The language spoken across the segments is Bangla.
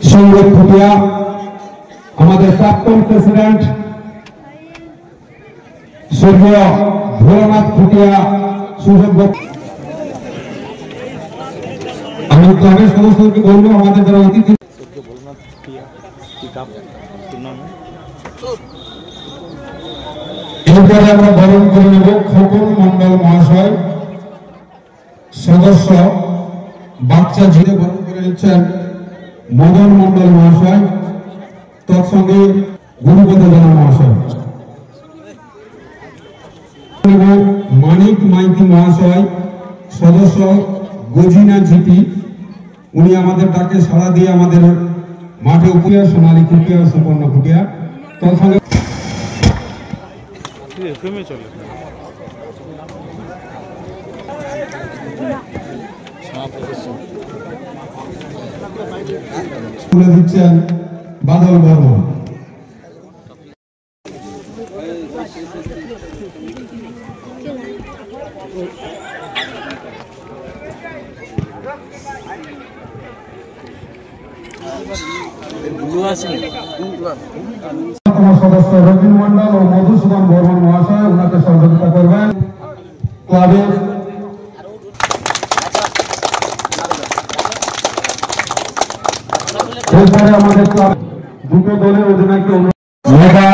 সঙ্গীত খুটিয়া আমাদের প্রাক্তন প্রেসিডেন্ট স্বর্গীয় ভোলানাথ খুটিয়া সুযোগ্য। আমি ক্লাবের সদস্যকে বলবো আমাদের যারা অতিথি এরপরে আমরা বরণ করে নেব খোকন মন্ডল মহাশয় সদস্য বাচ্চা ঝিরে বরণ করে নিচ্ছেন মদন মন্ডল মহাশয় তৎসঙ্গে গুরুপদ জানা মহাশয় মানিক মাইতি মহাশয় সদস্য গজিনা জিপি উনি আমাদের ডাকে সাড়া দিয়ে আমাদের মাঠে উপরে সোনালী খুটিয়া সুবর্ণ খুটিয়া তৎসঙ্গে তুলে দিচ্ছেন বাদল বর্মন। সদস্য রবীন মন্ডল ও মধুসূদন বর্মন মহাশয় ওনাকে সহযোগিতা করবেন। ক্লাবের এরপরে আমাদের ক্লাব দুটো দলের অধিনায়ককে মেগা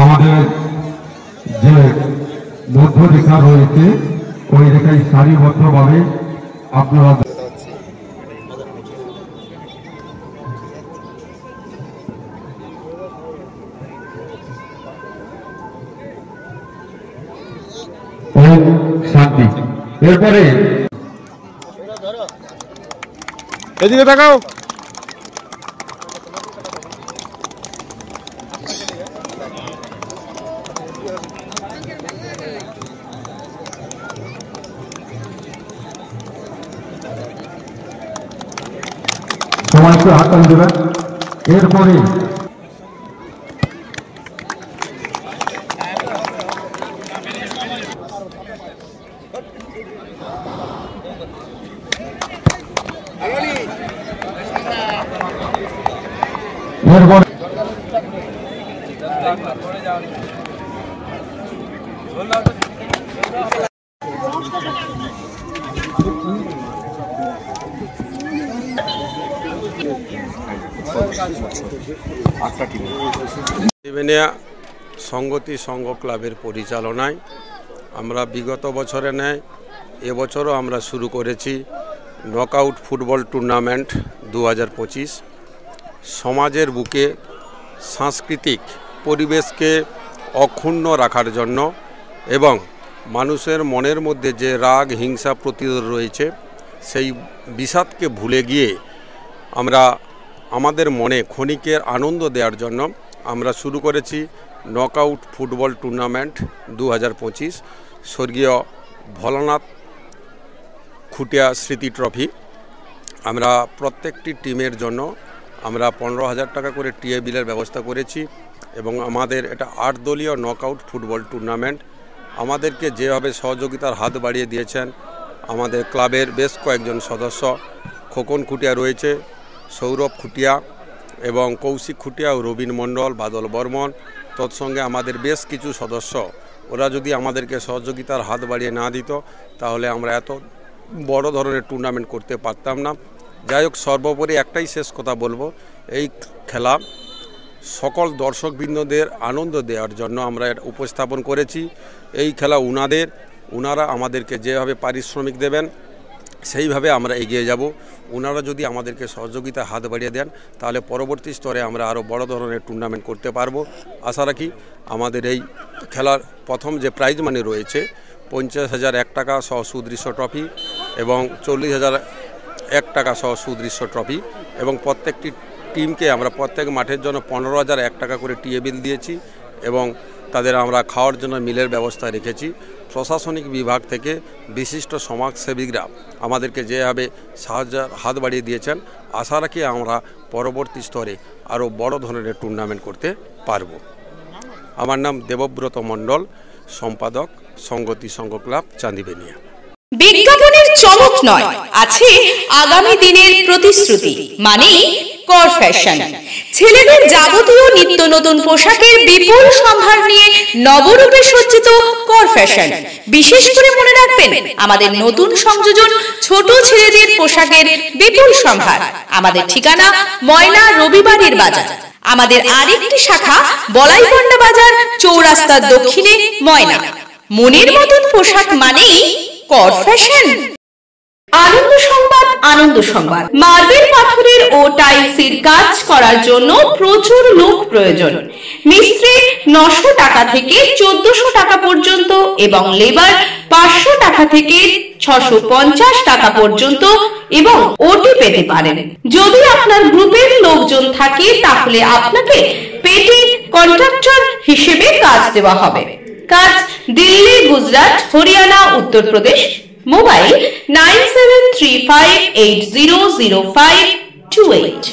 আমাদের যে মধ্য রেখা রয়েছে ওই রেখায় সারিবদ্ধভাবে আপনারা শান্তি। এরপরে এদিকে তাকাও। সবাইকে হাত তালি দেবেন। এরপরে সংগতি সংঘ ক্লাবের পরিচালনায় আমরা বিগত বছরে নেয় এবছরও আমরা শুরু করেছি নকআউট ফুটবল টুর্নামেন্ট 2025। সমাজের বুকে সাংস্কৃতিক পরিবেশকে অক্ষুণ্ণ রাখার জন্য এবং মানুষের মনের মধ্যে যে রাগ হিংসা প্রতিরোধ রয়েছে সেই বিষাদকে ভুলে গিয়ে আমরা আমাদের মনে ক্ষণিকের আনন্দ দেওয়ার জন্য আমরা শুরু করেছি নকআউট ফুটবল টুর্নামেন্ট 2025 স্বর্গীয় ভোলানাথ খুটিয়া স্মৃতি ট্রফি। আমরা প্রত্যেকটি টিমের জন্য আমরা 15,000 টাকা করে টিএ বিলের ব্যবস্থা করেছি এবং আমাদের এটা 8 দলীয় নকআউট ফুটবল টুর্নামেন্ট। আমাদেরকে যেভাবে সহযোগিতার হাত বাড়িয়ে দিয়েছেন আমাদের ক্লাবের বেশ কয়েকজন সদস্য, খোকন খুটিয়া রয়েছে, সৌরভ খুটিয়া এবং কৌশিক খুটিয়া ও রবীন মণ্ডল, বাদল বর্মন, তৎসঙ্গে আমাদের বেশ কিছু সদস্য, ওরা যদি আমাদেরকে সহযোগিতার হাত বাড়িয়ে না দিত তাহলে আমরা এত বড় ধরনের টুর্নামেন্ট করতে পারতাম না। যাই হোক, সর্বোপরি একটাই শেষ কথা বলবো, এই খেলা সকল দর্শকবৃন্দদের আনন্দ দেওয়ার জন্য আমরা উপস্থাপন করেছি। এই খেলা ওনারা আমাদেরকে যেভাবে পারিশ্রমিক দেবেন সেইভাবে আমরা এগিয়ে যাব। ওনারা যদি আমাদেরকে সহযোগিতা হাত বাড়িয়ে দেন তাহলে পরবর্তী স্তরে আমরা আরও বড় ধরনের টুর্নামেন্ট করতে পারবো। আশা রাখি আমাদের এই খেলার প্রথম যে প্রাইজ মানি রয়েছে 50,001 টাকা সহ সুদৃশ্য ট্রফি এবং 40,000 1 টাকা সহ সুদৃশ্য ট্রফি এবং প্রত্যেকটি টিমকে আমরা প্রত্যেক মাঠের জন্য 15,001 টাকা করে টিএ বিল দিয়েছি এবং তাদের আমরা খাওয়ার জন্য মিলের ব্যবস্থা রেখেছি। প্রশাসনিক বিভাগ থেকে বিশিষ্ট সমাজসেবীরা আমাদেরকে যেভাবে সাহায্যের হাত বাড়িয়ে দিয়েছেন, আশা রাখি আমরা পরবর্তী স্তরে আরও বড় ধরনের টুর্নামেন্ট করতে পারব। আমার নাম দেবব্রত মণ্ডল, সম্পাদক সংগতি সংঘ ক্লাব চাঁদিবেনিয়া। বিজ্ঞাপনের চমক নয়, আছে আগামী দিনের প্রতিশ্রুতি, মানে কর ফ্যাশন। ছেলেদের যাবতীয় নিত্য নতুন পোশাকের বিপুল সম্ভার নিয়ে নবরূপে সজ্জিত কর ফ্যাশন। বিশেষ করে মনে রাখবেন, আমাদের নতুন সংযোজন ছোট ছেলেদের পোশাকের বিপুল সম্ভার। আমাদের ঠিকানা ময়না রবিবারের বাজার। আমাদের আরেকটি শাখা বলাইপন্ডা বাজার, চৌরাস্তার দক্ষিণে ময়না। মনের মতন পোশাক মানেই কর ফ্যাশন। আনন্দ সংবাদ, আনন্দ সংবাদ। মার্বেল পাথরের ও টাইলসের কাজ করার জন্য প্রচুর লোক প্রয়োজন। মিস্ত্রি 900 টাকা থেকে 1400 টাকা পর্যন্ত এবং লেবার 500 টাকা থেকে 650 টাকা পর্যন্ত এবং ওটি পেতে পারেন। যদি আপনার গ্রুপের লোকজন থাকে তাহলে আপনাকে পেটি কন্ট্রাক্টর হিসেবে কাজ দেওয়া হবে। কাজ দিল্লি, গুজরাট, হরিয়ানা, উত্তরপ্রদেশ। মোবাইল 9735800528।